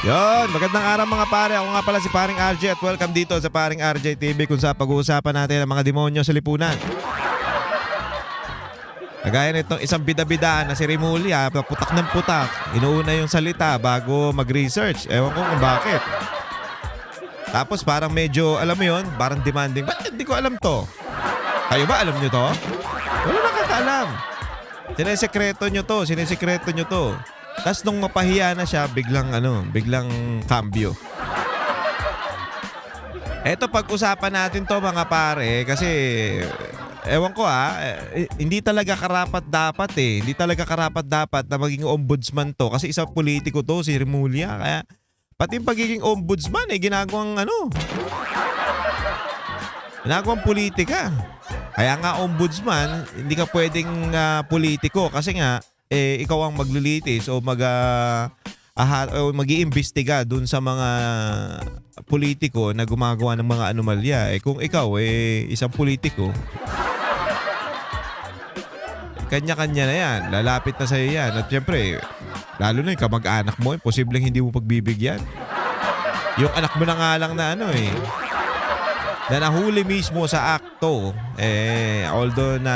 Yon, magandang araw mga pare. Ako nga pala si Paring RJ at welcome dito sa Paring RJ TV kung sa pag-uusapan natin ang mga demonyo sa lipunan. Kagaya nitong isang bida-bidaan na si Rimulya, putak ng putak. Inuuna yung salita bago mag-research. Ewan ko kung bakit. Tapos parang medyo, alam mo yon, parang demanding. Ba't hindi ko alam to? Kayo ba alam nyo to? Wala nakakaalam. Sinesekreto nyo to. Tapos nung mapahiya na siya, biglang cambio. Eto, pag-usapan natin to mga pare kasi ewan ko hindi talaga karapat-dapat eh. Hindi talaga karapat-dapat na maging ombudsman to kasi isang politiko to, si Rimulya. Kaya pati yung pagiging ombudsman ginagawang politika. Kaya nga ombudsman, hindi ka pwedeng politiko kasi nga ikaw ang maglilitis o mag-iimbestiga dun sa mga politiko na gumagawa ng mga anomalya. Kung ikaw isang politiko, kanya-kanya na yan. Lalapit na sa'yo yan. At syempre, lalo na yung kamag-anak mo, posibleng hindi mo pagbibigyan. Yung anak mo na nga lang na na nahuli mismo sa akto, although na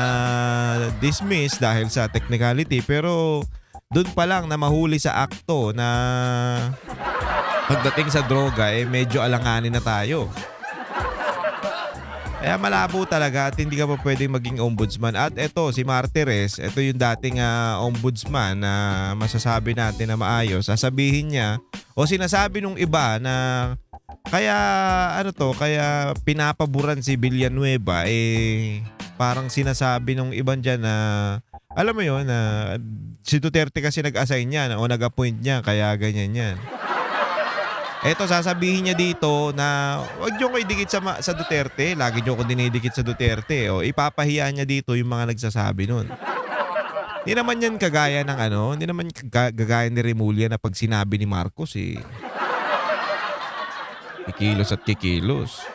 dismiss dahil sa technicality, pero doon pa lang na mahuli sa akto na pagdating sa droga, medyo alanganin na tayo. Kaya malabo talaga at hindi ka pa pwedeng maging ombudsman. At eto, si Martires, ito yung dating ombudsman na masasabi natin na maayos. Sasabihin niya, o sinasabi nung iba na kaya pinapaboran si Villanueva, parang sinasabi nung iban dyan na, alam mo yun, na si Duterte kasi nag-assign niya o nag-appoint niya, kaya ganyan yan. Eto, sasabihin niya dito na wag niyo ko idikit sa Duterte. Lagi niyo ko dinidikit sa Duterte. O ipapahiya niya dito yung mga nagsasabi nun. Hindi naman yan kagaya ng hindi naman kagaya ni Rimulya na pag sinabi ni Marcos kikilos at kikilos.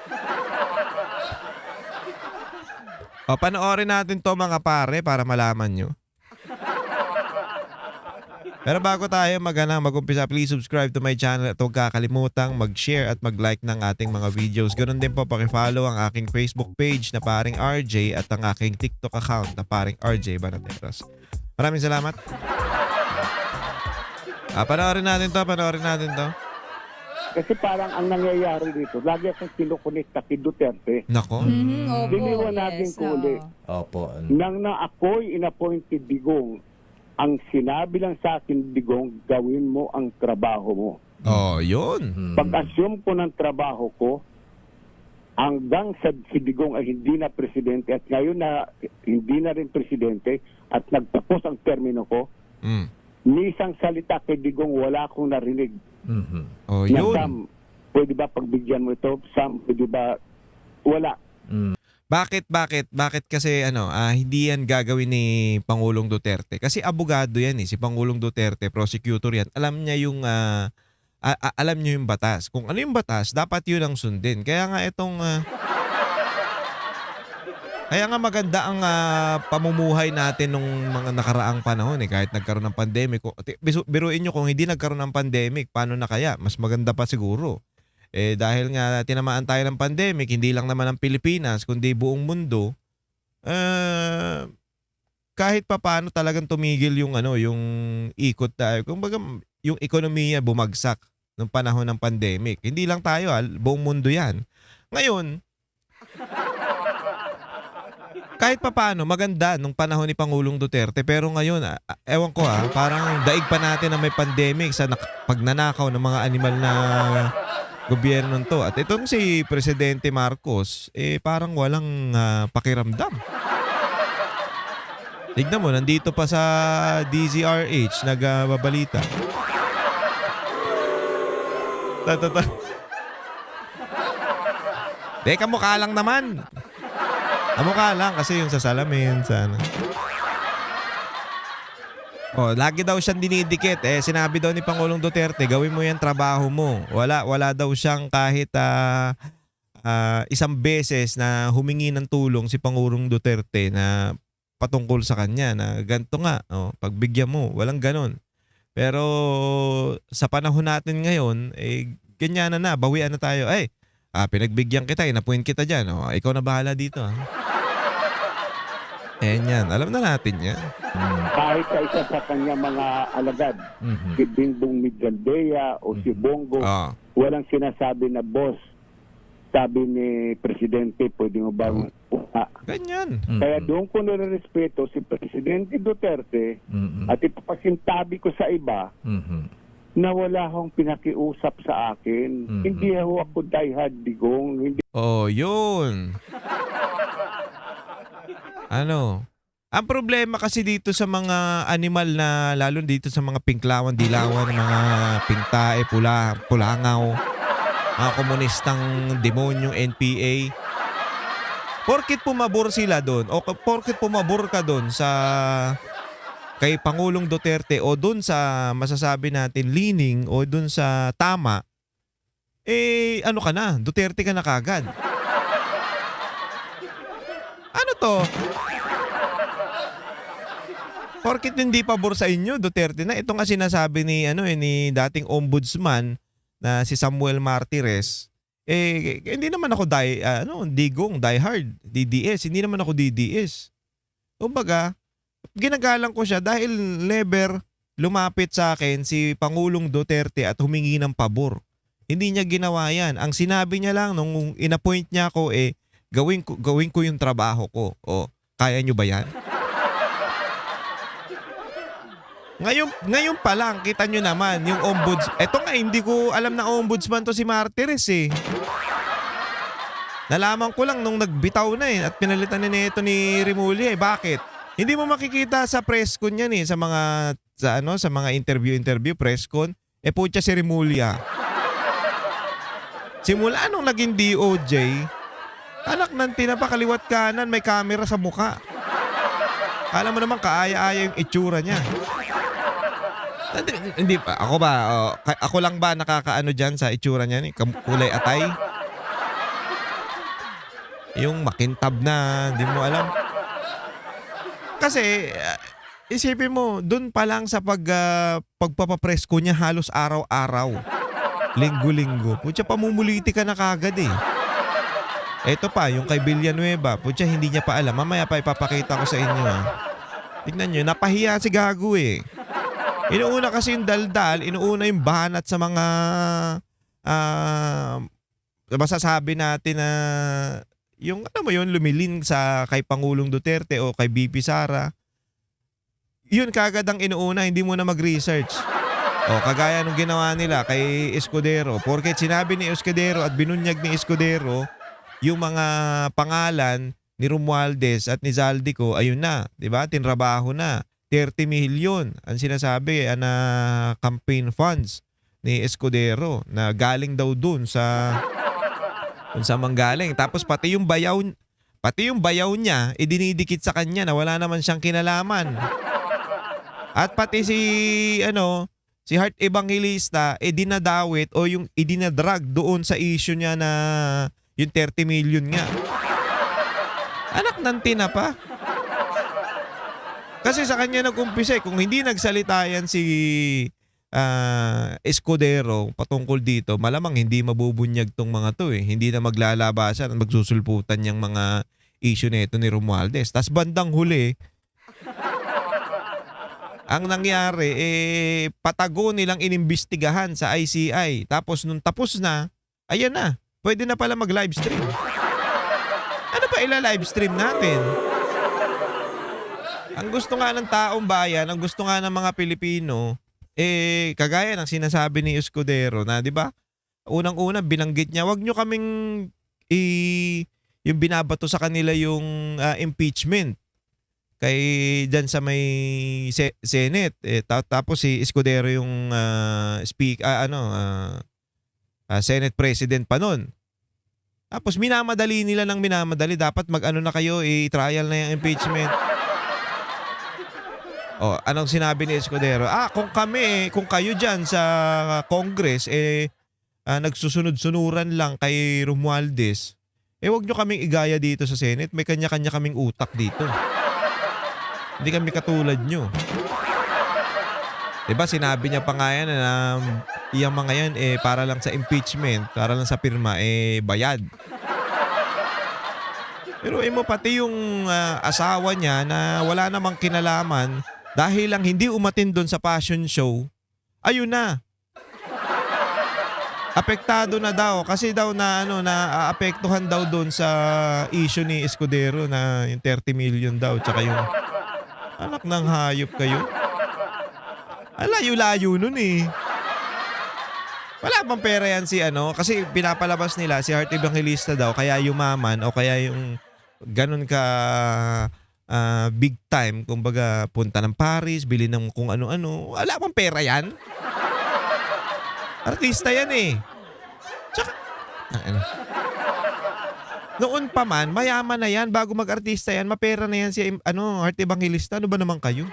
O, panoorin natin to mga pare para malaman nyo. Pero bago tayo mag-umpisa, please subscribe to my channel at huwag kakalimutang mag-share at mag-like ng ating mga videos. Ganun din po, pakifollow ang aking Facebook page na Paring RJ at ang aking TikTok account na Paring RJ Banateros. Maraming salamat. Panoorin natin to. Kasi parang ang nangyayari dito, lagi akong kinukonekta kay Duterte. Nako. Diniwan natin kuli. Opo. Nang na ako'y inappointed Digong, ang sinabi lang sa akin, Digong, gawin mo ang trabaho mo. Oh, yun. Pag-assume ko ng trabaho ko, hanggang sa si Digong ay hindi na presidente at ngayon na hindi na rin presidente at nagtapos ang termino ko, ni isang salita kay Digong wala akong narinig. Oh, Na, yun. Sam, pwede ba pagbigyan mo ito? Sam, pwede ba? Wala. Bakit kasi hindi yan gagawin ni Pangulong Duterte? Kasi abogado yan si Pangulong Duterte, prosecutor yan. Alam niya yung alam niyo yung batas. Kung ano yung batas, dapat yun ang sundin. Kaya nga maganda ang pamumuhay natin nung mga nakaraang panahon kahit nagkaroon ng pandemic. Biruin nyo kung hindi nagkaroon ng pandemic, paano na kaya? Mas maganda pa siguro. Dahil nga tinamaan tayo ng pandemic, hindi lang naman ang Pilipinas, kundi buong mundo, kahit pa paano talagang tumigil yung ikot tayo. Kumbaga, yung ekonomiya bumagsak nung panahon ng pandemic. Hindi lang tayo, buong mundo yan. Ngayon, kahit pa paano, maganda nung panahon ni Pangulong Duterte. Pero ngayon, ewan ko parang daig pa natin na may pandemic sa pagnanakaw ng mga animal na gobyerno to. At itong si Presidente Marcos, parang walang pakiramdam. Tignan mo, nandito pa sa DZRH, nagbabalita. Teka, mukha lang naman. Mukha lang kasi yung sa salamin, sana. Lagi daw siyang dinidikit. Sinabi daw ni Pangulong Duterte, gawin mo yan trabaho mo. Wala daw siyang kahit isang beses na humingi ng tulong si Pangulong Duterte na patungkol sa kanya na ganito nga, pagbigyan mo. Walang ganon. Pero sa panahon natin ngayon, ganyan na, bawian na tayo. Ay, pinagbigyan kita, inapuin kita dyan. Ikaw na bahala dito. Yan. Alam na natin yan. Kahit sa isa sa kanya mga alagad, si Bingbong Migaldea o si Bongo, walang sinasabi na boss. Sabi ni Presidente, pwede mo bang Ganyan. Kaya doon ko nire-respeto si Presidente Duterte at ipapasintabi ko sa iba na wala akong pinakiusap sa akin. Hindi ako diehard digong. Hindi. Yun. Ang problema kasi dito sa mga animal na, lalo dito sa mga pinklawan, dilawan, mga pintae, pulangaw, mga komunistang demonyong NPA. Porkit pumabor sila doon o porkit pumabor ka doon sa kay Pangulong Duterte o doon sa masasabi natin leaning o doon sa tama, ano ka na, Duterte ka na kagad. Ano to? Porkit hindi pabor sa inyo, Duterte na. Ito nga sinasabi ni ni dating ombudsman na si Samuel Martires. Hindi naman ako digong, diehard, DDS. Hindi naman ako DDS. Kumbaga, ginagalang ko siya dahil never lumapit sa akin si Pangulong Duterte at humingi ng pabor. Hindi niya ginawa yan. Ang sinabi niya lang nung inappoint niya ako, gawin ko yung trabaho ko. Kaya nyo ba yan? Ngayon pa lang, kita nyo naman, yung ombudsman. Eto nga, hindi ko alam na ombudsman to si Martires Nalaman ko lang nung nagbitaw na at pinalitan ni Neto ni Remulla. Bakit? Hindi mo makikita sa press con yan sa mga interview press con. Putya si Remulla. Simula nung naging DOJ, anak ng tinapakaliwat kanan, may camera sa muka. Kala mo naman kaaya-aya yung itsura niya. Hindi pa. Ako lang ba nakakaano dyan sa itsura niya? Kulay atay? Yung makintab na, hindi mo alam. Kasi, isipin mo, dun pa lang sa pagpapapresko niya halos araw-araw. Linggo-linggo. Putya, pamumuliti ka na kagad Ito pa, yung kay Villanueva. Putya, hindi niya pa alam. Mamaya pa ipapakita ko sa inyo. Tignan nyo, napahiya si Gago Inuuna kasi yung daldal, inuuna yung banat sa mga masasabi natin na yung lumilin sa kay Pangulong Duterte o kay BP Sara. Yun kagad ang inuuna, hindi mo na mag-research. Kagaya nung ginawa nila kay Escudero. Porket sinabi ni Escudero at binunyag ni Escudero yung mga pangalan ni Romualdez at ni Zaldico, ayun na, 'di ba? Tinrabaho na. 30 million ang sinasabi na campaign funds ni Escudero na galing daw dun sa manggaling. Tapos pati yung bayaw niya dinidikit sa kanya na wala naman siyang kinalaman. At pati si Heart Evangelista dinadawit o yung idinadrag doon sa issue niya na yung 30 million nga. Anak ng tinapa. Kasi sa kanya nag-umpisa kung hindi nagsalita yan si Escudero patungkol dito, malamang hindi mabubunyag tong mga to Hindi na maglalabasan at magsusulputan yung mga issue nito ni Romualdez. Tas bandang huli, ang nangyari, patago nilang inimbestigahan sa ICI. Tapos nung tapos na, ayan na, pwede na pala mag-livestream. Ano pa ila-livestream natin? Ang gusto nga ng taong bayan, ang gusto nga ng mga Pilipino, kagaya ng sinasabi ni Escudero na, di ba? Unang-una, binanggit niya, wag nyo kaming yung binabato sa kanila yung impeachment kay dyan sa may Senate. Tapos si Escudero yung Senate President pa nun. Tapos minamadali nila ng minamadali. Dapat mag-ano na kayo, i-trial na yung impeachment. Anong sinabi ni Escudero? Kung kayo dyan sa Congress, nagsusunod-sunuran lang kay Romualdez, wag nyo kaming igaya dito sa Senate. May kanya-kanya kaming utak dito. Hindi kami katulad nyo. Diba sinabi niya pa nga yan na iyang mga yan para lang sa impeachment, para lang sa pirma bayad. Pero mo pati yung asawa niya na wala namang kinalaman dahil lang hindi umatin doon sa fashion show, ayun na. Apektado na daw kasi daw na aapektuhan daw doon sa issue ni Escudero na yung 30 million daw tsaka yung anak ng hayop kayo. Layo-layo nun eh. Wala bang pera yan si kasi pinapalabas nila si Heart Evangelista daw kaya yumaman o kaya yung ganun ka big time, kumbaga punta ng Paris, bili ng kung ano-ano. Wala bang pera yan? Artista yan eh. Tsaka, noon pa man, mayaman na yan bago mag-artista yan, mapera na yan si Heart Evangelista. Ano ba naman kayo?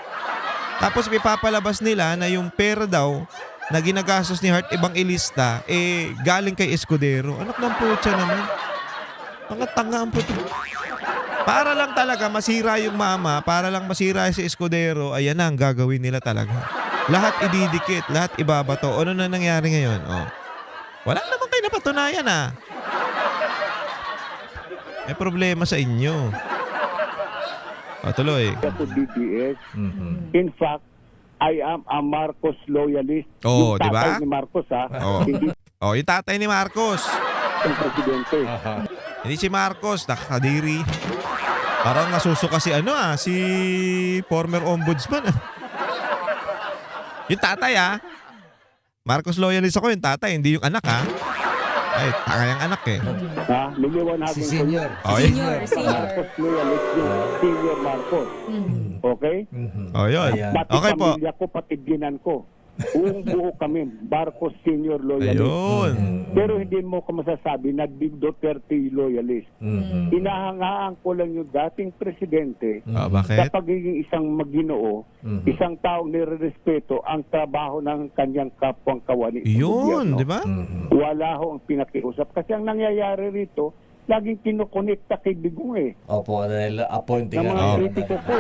Tapos ipapalabas nila na yung pera daw na ginagastos ni Heart Evangelista galing kay Escudero. Anak ng putya naman. Tanga ang puto. Para lang talaga masira yung mama, para lang masira si Escudero, ayan na ang gagawin nila talaga. Lahat ididikit, lahat ibabato. Ano na nangyari ngayon? Oh. Wala naman kayo napatunayan May problema sa inyo. Tuloy. Ako DDS. In fact, I am a Marcos loyalist. Oh, yung di ba? tatay ni Marcos hindi Yung tatay ni Marcos. yung presidente. Hindi si Marcos, nakakadiri. Parang nasusuka si si former ombudsman. Yung tatay Marcos loyalist ako, yung tatay, hindi yung anak Ay, tanga yung anak Niliwanagin Si ko Senior. yun. Marcos loyalist yung senior Marcos. Okay? Yun. Ayan. Pati Okay po. pamilya ko, pati binan ko. Buong buo kami, Marcos senior loyalist. Ayun. Pero hindi mo ko masasabi na Big Duterte loyalist. Hinahangaan ko lang yung dating presidente Bakit? sa pagiging isang maginoo, isang taong nirerespeto ang trabaho ng kanyang kapwang kawani. Yun, di ba? Wala ho ang pinakiusap. Kasi ang nangyayari rito, laging kinukonekta kay Digong Opo, dahil appointing ng mga kritiko ko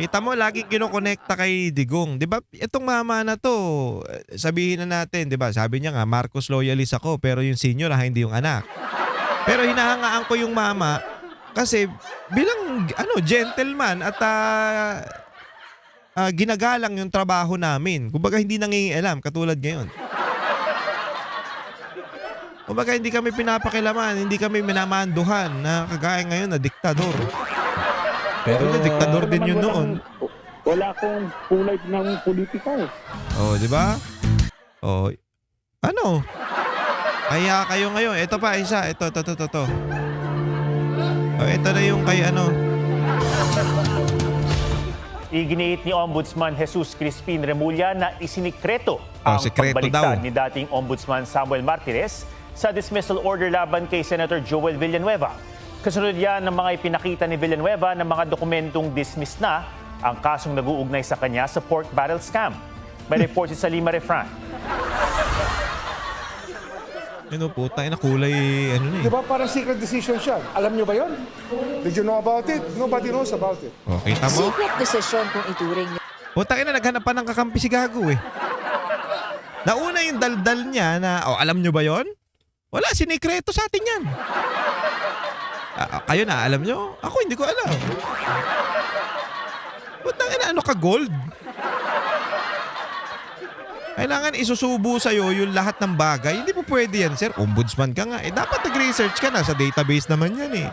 Kita mo, laging kinokonekta kay Digong. Di ba, itong mama na to, sabihin na natin, di ba, sabi niya nga, Marcos loyalist ako, pero yung senior hindi yung anak. Pero hinahangaan ko yung mama, kasi bilang, gentleman at ginagalang yung trabaho namin. Kumbaga, hindi nangingialam, katulad ngayon. Kumbaga, hindi kami pinapakilaman, hindi kami minamanduhan na kagaya ngayon na diktador. Pero diktador din yun noon. Wala akong kulay ng politika Di ba? Kaya kayo ngayon, ito pa isa, ito. Ito na yung kay Iginiit ni Ombudsman Jesus Crispin Remulla na isinikreto ang sikreto pagbaliktad daw. ni dating Ombudsman Samuel Martires sa dismissal order laban kay Senator Joel Villanueva. Kasunod yan ng mga ipinakita ni Villanueva ng mga dokumentong dismiss na ang kasong nag-uugnay sa kanya sa pork barrel scam. May report si Salima Refran. Putang ina, kulay, Di ba parang secret decision siya? Alam niyo ba yon? Did you know about it? Nobody knows about it. Kita mo? Secret decision kung ituring niya. Putang ina, naghanap pa ng kakampi si Gago Nauna yung daldal niya na, alam nyo ba yon? Wala, sinikreto sa atin yan. Kayo na, alam nyo? Ako hindi ko alam. Putang ina, ka gold? Kailangan isusubo sa'yo yung lahat ng bagay. Hindi po pwede yan, sir. Ombudsman ka nga. Dapat nag-research ka na. Sa database naman yan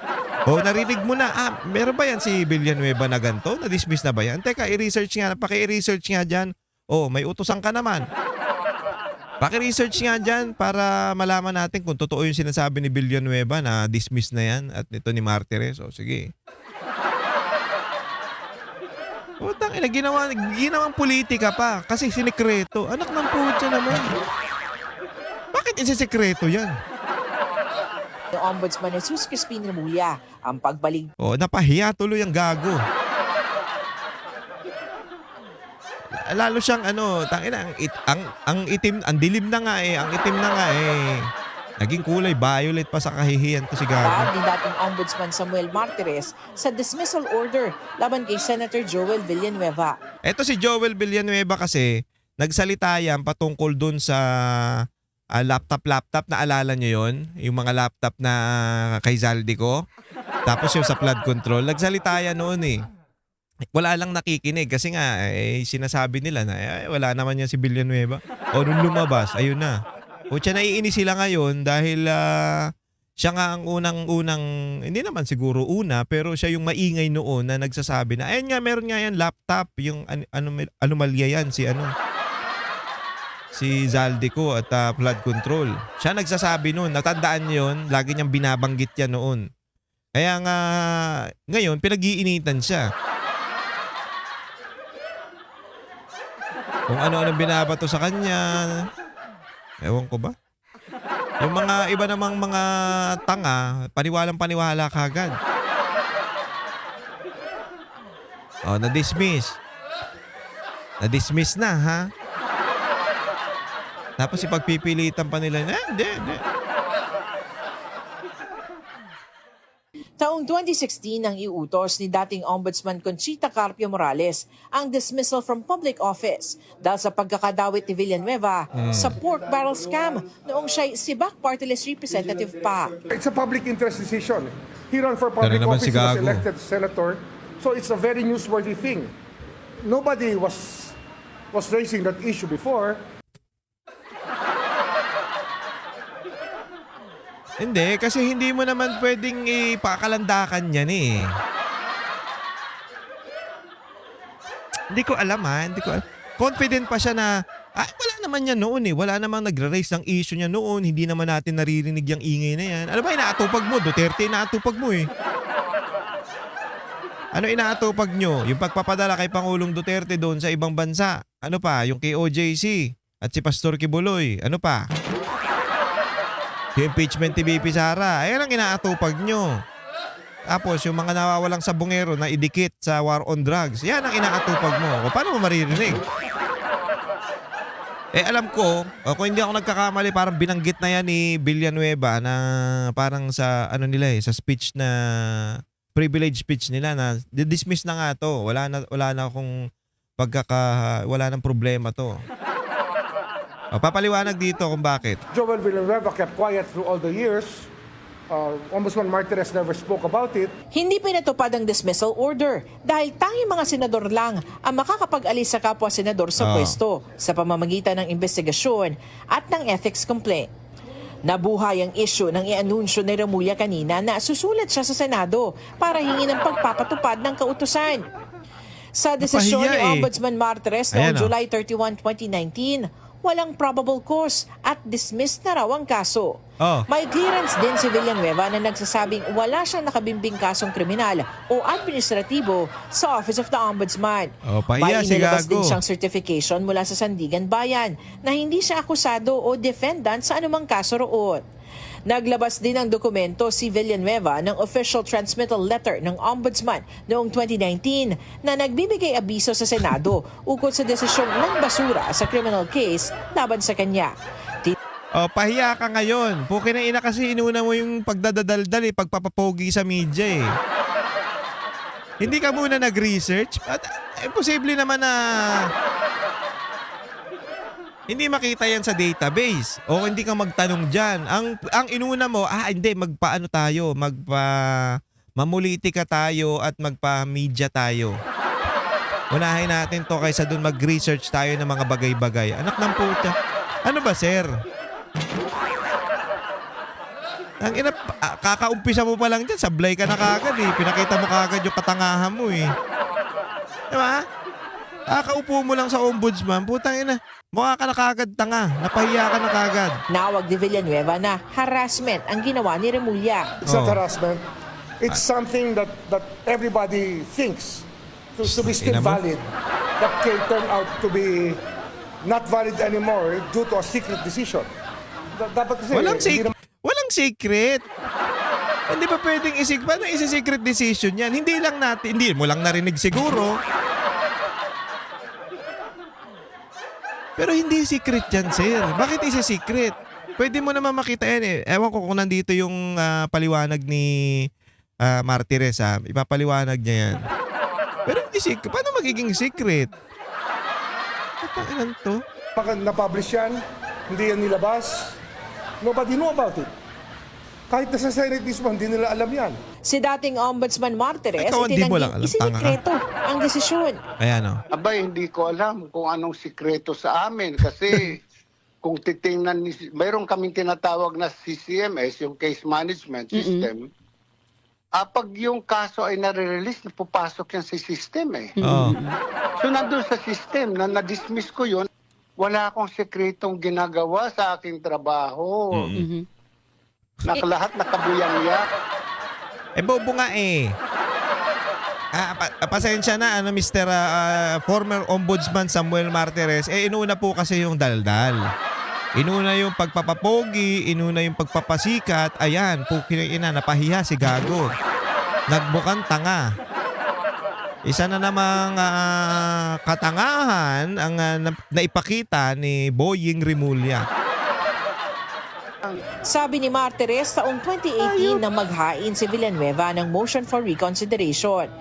narinig mo na. Meron ba yan si Villanueva na ganito? Na-dismiss na ba yan? Teka, i-research nga. Paki-research nga dyan. May utusan ka naman. Paki-research nga dyan para malaman natin kung totoo yung sinasabi ni Villanueva na dismiss na yan at ito ni Martires. Sige. Putang ina, ginawang politika pa kasi sinikreto. Anak ng putya naman. Bakit isisikreto yan? Yung Ombudsman Jesus Crispin Remulla ang pagbalik Napahiya tuloy ang Gago. Lalo siyang tangina ang itim, ang dilim na nga ang itim na nga Naging kulay violet pa sa kahihiyan to si Pag Gago. ni dating Ombudsman Samuel Martires sa dismissal order laban kay Senator Joel Villanueva. Eto si Joel Villanueva kasi, nagsalita yan patungkol dun sa laptop na alala nyo yon, yung mga laptop na kay Zaldico. Tapos yung sa flood control, nagsalita yan noon eh. Wala lang nakikinig kasi nga sinasabi nila na wala naman yan si Villanueva. O nung lumabas, ayun na. O siya naiinis sila ngayon dahil siya nga ang unang-unang, hindi naman siguro una, pero siya yung maingay noon na nagsasabi na, ayun nga, meron nga yan laptop, yung anomalya yan, si Zaldico at flood control. Siya nagsasabi noon, natandaan niyo yun, lagi niyang binabanggit yan noon. Kaya nga, ngayon, pinag-iinitan siya. Kung ano-ano binabato sa kanya, ewan ko ba? Yung mga iba namang mga tanga, paniwalang-paniwala kagad. Oh, na-dismiss. Na-dismiss na, ha? Tapos ipagpipilitan pa nila, hindi. Taong 2016 nang iutos ni dating Ombudsman Conchita Carpio Morales ang dismissal from public office dahil sa pagkakadawit ni Villanueva sa pork barrel scam noong siya'y Sibak Party List representative pa. It's a public interest decision. He ran for public naman office, si he was Gago. elected senator. So it's a very newsworthy thing. Nobody was raising that issue before. Hindi, kasi hindi mo naman pwedeng ipakalandakan yan eh. Hindi ko alam. Confident pa siya na, wala naman yan noon eh. Wala namang nagre-raise ng issue niya noon. Hindi naman natin naririnig yung ingay na yan. Ano ba inaatupag mo? Duterte inaatupag mo eh. Ano inaatupag nyo? Yung pagpapadala kay Pangulong Duterte doon sa ibang bansa. Ano pa? Yung kay OJC at si Pastor Kibuloy. Ano pa? Yung impeachment ni BP Sara, ayan ang inaatupag nyo. Tapos yung mga nawawalang sabungero na idikit sa war on drugs, yan ang inaatupag mo. O paano mo maririnig? Alam ko, kung hindi ako nagkakamali, parang binanggit na yan ni Villanueva na parang sa sa speech na privilege speech nila na dismiss na nga to. Wala na akong wala nang problema to. Papaliwanag dito kung bakit. Joel Villanueva kept quiet through all the years. Ombudsman Martires never spoke about it. Hindi pinatupad ang dismissal order dahil tanging mga senador lang ang makakapag-alis sa kapwa senador sa pwesto sa pamamagitan ng investigasyon at ng ethics complaint. Nabuhay ang issue ng i-anunsyo ni Remulla kanina na susulat siya sa Senado para hingin ng pagpapatupad ng kautusan. Sa desisyon Napahiya ni Ombudsman Martires noong Ayan, July 31, 2019, walang probable cause at dismissed na raw ang kaso. May clearance din si Villanueva na nagsasabing wala siyang nakabimbing kasong kriminal o administratibo sa Office of the Ombudsman. Pahiya May si inilabas Gago. din siyang certification mula sa Sandigan Bayan na hindi siya akusado o defendant sa anumang kaso roon. Naglabas din ng dokumento si Villanueva ng official transmittal letter ng Ombudsman noong 2019 na nagbibigay abiso sa Senado ukol sa desisyong ng basura sa criminal case laban sa kanya. Pahiya ka ngayon. Pukin na ina kasi inuna mo yung pagdadadaldal pagpapapogi sa media eh. Hindi ka muna nag-research? At imposible naman na hindi makita yan sa database o hindi ka magtanong dyan. Ang inuna mo, hindi, magpaano tayo, mamulitika tayo at magpa-media tayo. Unahin natin to kaysa dun mag-research tayo ng mga bagay-bagay. Anak ng puta. Ano ba, sir? Ang ina, kakaumpisa mo pa lang dyan, sablay ka na kagad eh. Pinakita mo kagad yung katangahan mo eh. Diba? Kakaupo mo lang sa ombudsman, putang ina. Mukha ka na kagad tanga. Napahiya ka na kagad. Nawag ni Villanueva na harassment ang ginawa ni Remulla. It's not harassment. It's something that everybody thinks to be still Ina mo. valid. That can turn out to be not valid anymore due to a secret decision. Dapat kasi Walang secret. Hindi ba pwedeng paano isi-secret decision yan? Hindi mo lang narinig siguro. Pero hindi secret yan, sir. Bakit isi-secret? Pwede mo naman makita yan eh. Ewan ko kung nandito yung paliwanag ni Martires ha. Ipapaliwanag niya yan. Pero hindi secret. Paano magiging secret? Ano to? Pag na-publish yan, hindi yan nilabas. Nobody know about it. Kahit nasa Senate mismo, hindi nila alam yan. Si dating Ombudsman Martires, Ikaw, hindi mo lang alam. isinikreto ang desisyon. Ayan o. Abay, hindi ko alam kung anong sikreto sa amin kasi kung titingnan, mayroon kaming tinatawag na CCMS, yung Case Management System. Pag yung kaso ay nare-release, napupasok yan sa system eh. Oo. So nandun sa system, na na-dismiss ko yun, wala akong sekretong ginagawa sa aking trabaho. Lahat nakabuyangya. Bobo nga eh. Pasensya na Mr. Former Ombudsman Samuel Martires. Inuna po kasi yung daldal. Inuna yung pagpapapogi, inuna yung pagpapasikat. Ayan, ina, napahiya si Gago. Nagbukang tanga. Isa na namang katangahan ang naipakita ni Boying Rimulya. Sabi ni Martires, taong 2018 nang maghain si Villanueva ng motion for reconsideration.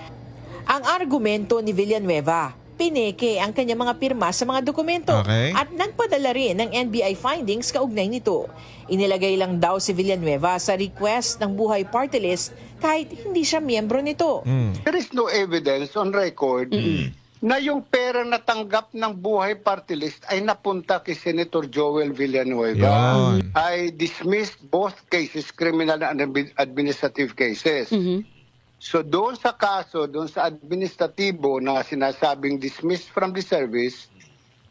Ang argumento ni Villanueva, pineke ang kanyang mga pirma sa mga dokumento at nagpadala rin ng NBI findings kaugnay nito. Inilagay lang daw si Villanueva sa request ng Buhay Party List kahit hindi siya miyembro nito. There is no evidence on record na yung pera na tanggap ng Buhay Party List ay napunta kay Senator Joel Villanueva. Yan. I dismissed both cases, criminal and administrative cases. So doon sa kaso, doon sa administratibo na sinasabing dismissed from the service,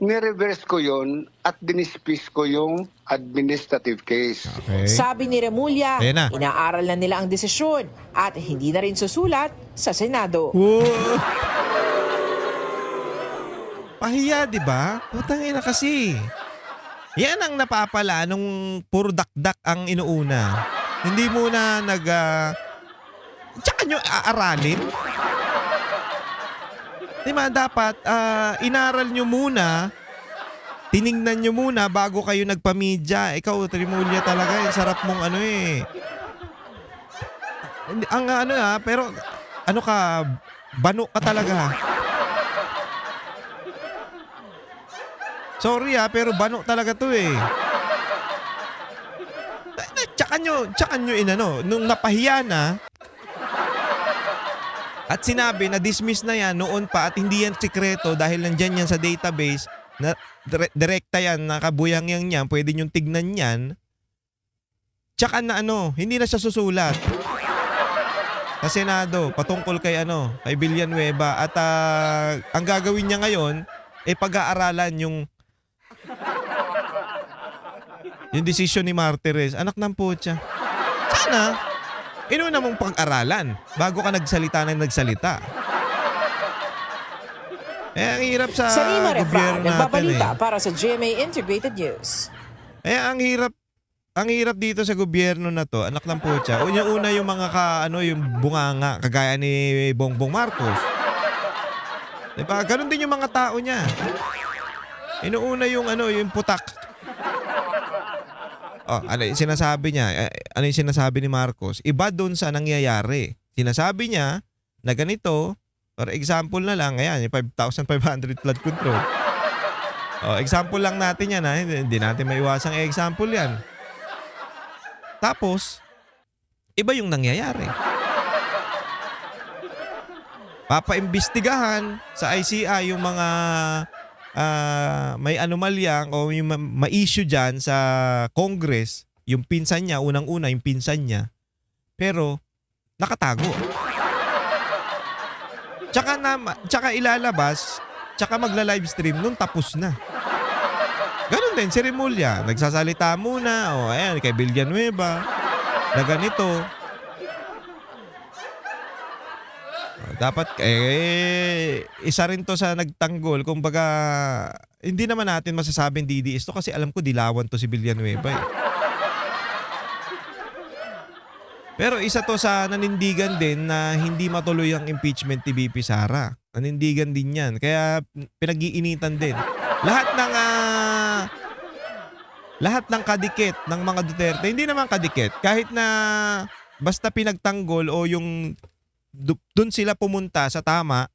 nireverse ko yon at dinispis ko yung administrative case. Okay. Sabi ni Remulla, Ayan na. inaaral na nila ang desisyon at hindi na rin susulat sa Senado. Whoa. Pahiya, di ba? Putangina kasi. Yan ang napapala nung puro dakdak ang inuuna. Hindi muna tsaka nyo aaralin. Di ba? Dapat inaral nyo muna, tiningnan nyo muna bago kayo nagpamedya. Ikaw, Trimulya talaga, sarap mong ano eh. Ang pero ano ka, bano ka talaga. Sorry pero bano talaga to eh. Tsaka nyo inano, nung napahiya na, at sinabi na dismiss na yan noon pa at hindi yan sikreto dahil nandyan yan sa database, na direkta yan, nakabuyang yan, pwede nyong tignan yan. Tsaka na hindi na siya susulat sa Senado patungkol kay kay Villanueva at ang gagawin niya ngayon pag-aaralan yung desisyon ni Martires. Anak ng putya. Sana inuna mong pag-aralan bago ka nagsalita. Ang hirap sa Sarima Refra, gobyerno natin nagbabalita para sa GMA Integrated News. Ang hirap dito sa gobyerno na to, anak ng putya. Una yung mga yung bunganga kagaya ni Bongbong Marcos. Diba? Ganun din yung mga tao niya. Inuuna yung yung putak. Ano yung sinasabi niya? Ano yung sinasabi ni Marcos? Iba doon sa nangyayari. Sinasabi niya na ganito, for example na lang, ayan, yung 5,500 flood control. Example lang natin yan ha. Hindi natin maiwasang example yan. Tapos, iba yung nangyayari. Papaimbestigahan sa ICI yung mga may anomalyang o yung ma-issue dyan sa Congress, yung pinsan niya, unang-una yung pinsan niya, pero nakatago. Tsaka ilalabas, tsaka magla-livestream nung tapos na. Ganun din, si Remulla, nagsasalita muna, ayan, kay Villanueva, na ganito. Dapat isa rin to sa nagtanggol. Kumbaga, hindi naman natin masasabing DDS to kasi alam ko dilawan to si Villanueva eh. Pero isa to sa nanindigan din na hindi matuloy ang impeachment ni VP Sara. Nanindigan din yan. Kaya pinag-iinitan din. lahat ng kadikit ng mga Duterte, hindi naman kadikit, kahit na basta pinagtanggol o yung doon sila pumunta sa tama,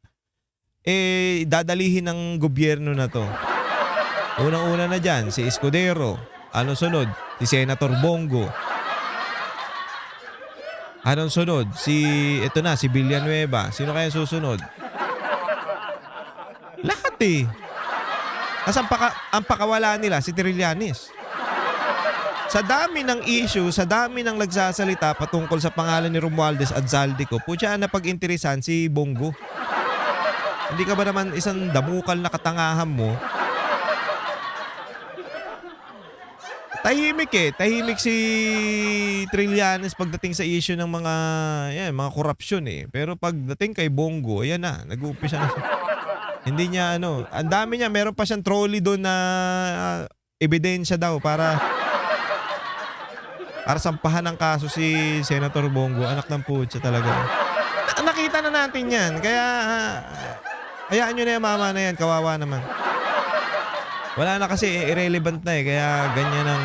dadalihin ng gobyerno na to. Unang-una na dyan, si Escudero. Anong sunod? Si Senator Bongo. Anong sunod? Si Villanueva. Sino kaya susunod? Lahat eh. Kasi ang pakawala nila, si Trillanes. Sa dami ng issue, sa dami ng nagsasalita patungkol sa pangalan ni Romualdez at Zaldico, putya na pag-interesan si Bongo. Hindi ka ba naman isang damukal na katangahan mo? Tahimik si Trillanes pagdating sa issue ng mga korupsyon eh. Pero pagdating kay Bongo, ayan na, nag-uumpisa na siya. Hindi niya ang dami niya, meron pa siyang trolley doon na ebidensya daw para sampahan ng kaso si Senator Bongo. Anak ng putya talaga. Nakita na natin yan. Kaya hayaan nyo na yung mama na yan. Kawawa naman. Wala na kasi, irrelevant na eh. Kaya ganyan ang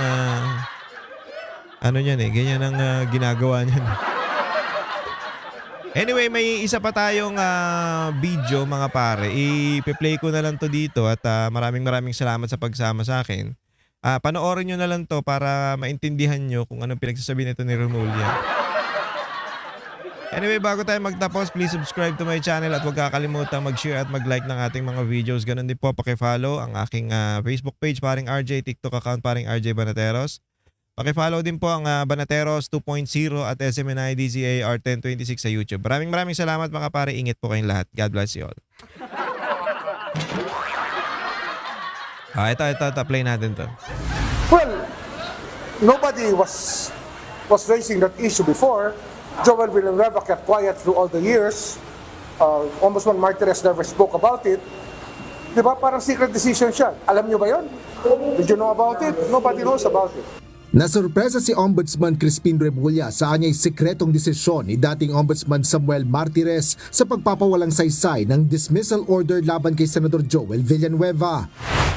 ganyan ang ginagawa niyan. Anyway, may isa pa tayong video mga pare. I-play ko na lang to dito at maraming salamat sa pagsama sa akin. Panoorin nyo na lang to para maintindihan nyo kung anong pinagsasabi nito ni Remulla. Anyway, bago tayo magtapos, please subscribe to my channel at huwag kakalimutan mag-share at mag-like ng ating mga videos. Ganon din po, pakifollow ang aking Facebook page, Paring RJ, TikTok account, Paring RJ Banateros. Pakifollow din po ang Banateros 2.0 at SMNI DZAR 1026 sa YouTube. Maraming salamat mga pare. Ingat po kayong lahat. God bless you all. Ito, play natin to. Well, nobody was raising that issue before. Joel Villanueva kept quiet through all the years. Ombudsman Martirez never spoke about it. Di ba? Parang secret decision siya. Alam niyo ba yun? Did you know about it? Nobody knows about it. Nasurpresa si Ombudsman Crispin Remulla sa anyay sekretong desisyon ni dating Ombudsman Samuel Martirez sa pagpapawalang saysay ng dismissal order laban kay Senador Joel Villanueva.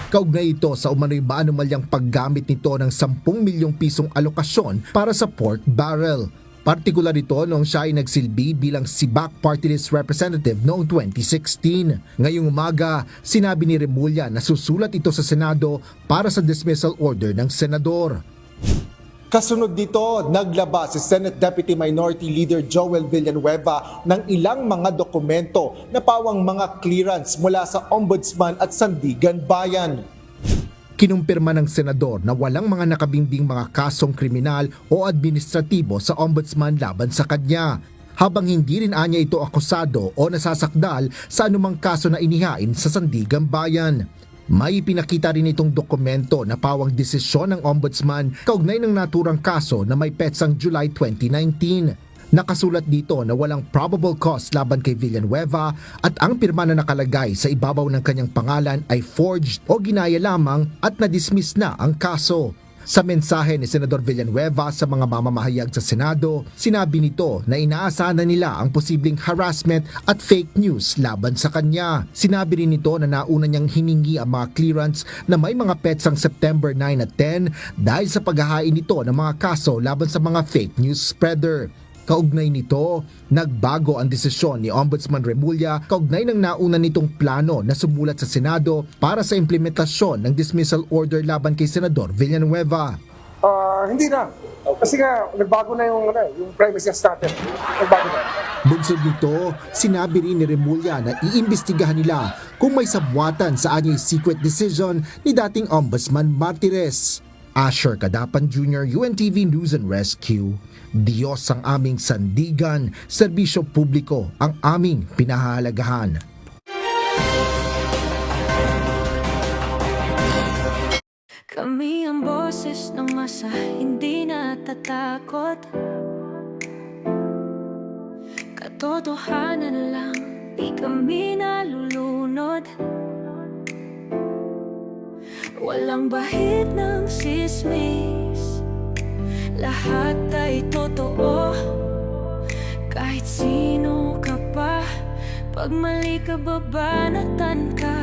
Kaugnay ito sa umano'y maanumalyang paggamit nito ng 10 milyong pisong alokasyon para sa pork barrel. Partikular ito noong siya ay nagsilbi bilang SIBAC Party List Representative noong 2016. Ngayong umaga, sinabi ni Remulla na susulat ito sa Senado para sa dismissal order ng senador. Kasunod dito, naglabas si Senate Deputy Minority Leader Joel Villanueva ng ilang mga dokumento na pawang mga clearance mula sa Ombudsman at Sandigan Bayan. Kinumpirma ng senador na walang mga nakabimbing mga kasong kriminal o administratibo sa ombudsman laban sa kanya, habang hindi rin anya ito akusado o nasasakdal sa anumang kaso na inihain sa Sandigan Bayan. May pinakita rin itong dokumento na pawang desisyon ng ombudsman kaugnay ng naturang kaso na may petsang July 2019. Nakasulat dito na walang probable cause laban kay Villanueva at ang pirma na nakalagay sa ibabaw ng kanyang pangalan ay forged o ginaya lamang at na-dismiss na ang kaso. Sa mensahe ni Senador Villanueva sa mga mamamahayag sa Senado, sinabi nito na inaasahan na nila ang posibleng harassment at fake news laban sa kanya. Sinabi rin nito na nauna niyang hiningi ang mga clearance na may mga petsang September 9 at 10 dahil sa paghahain nito ng mga kaso laban sa mga fake news spreader. Kaugnay nito, nagbago ang desisyon ni Ombudsman Remulla kaugnay ng nauna nitong plano na sumulat sa Senado para sa implementasyon ng dismissal order laban kay Senador Villanueva. Hindi na. Kasi nga, nagbago na yung premises natin. Nagbago na. Bunsod nito, sinabi rin ni Remulla na iimbestigahan nila kung may sabwatan sa anyay secret decision ni dating Ombudsman Martirez. Asher Cadapan Jr., UNTV News and Rescue. Diyos ang aming sandigan, serbisyo publiko ang aming pinahahalagahan. Kami ang boses ng masa, hindi natatakot. Katotohanan lang, di kami nalulunod. Walang bahid ng sismis, lahat ay totoo. Kahit sino ka pa, pag mali ka babanatan ka.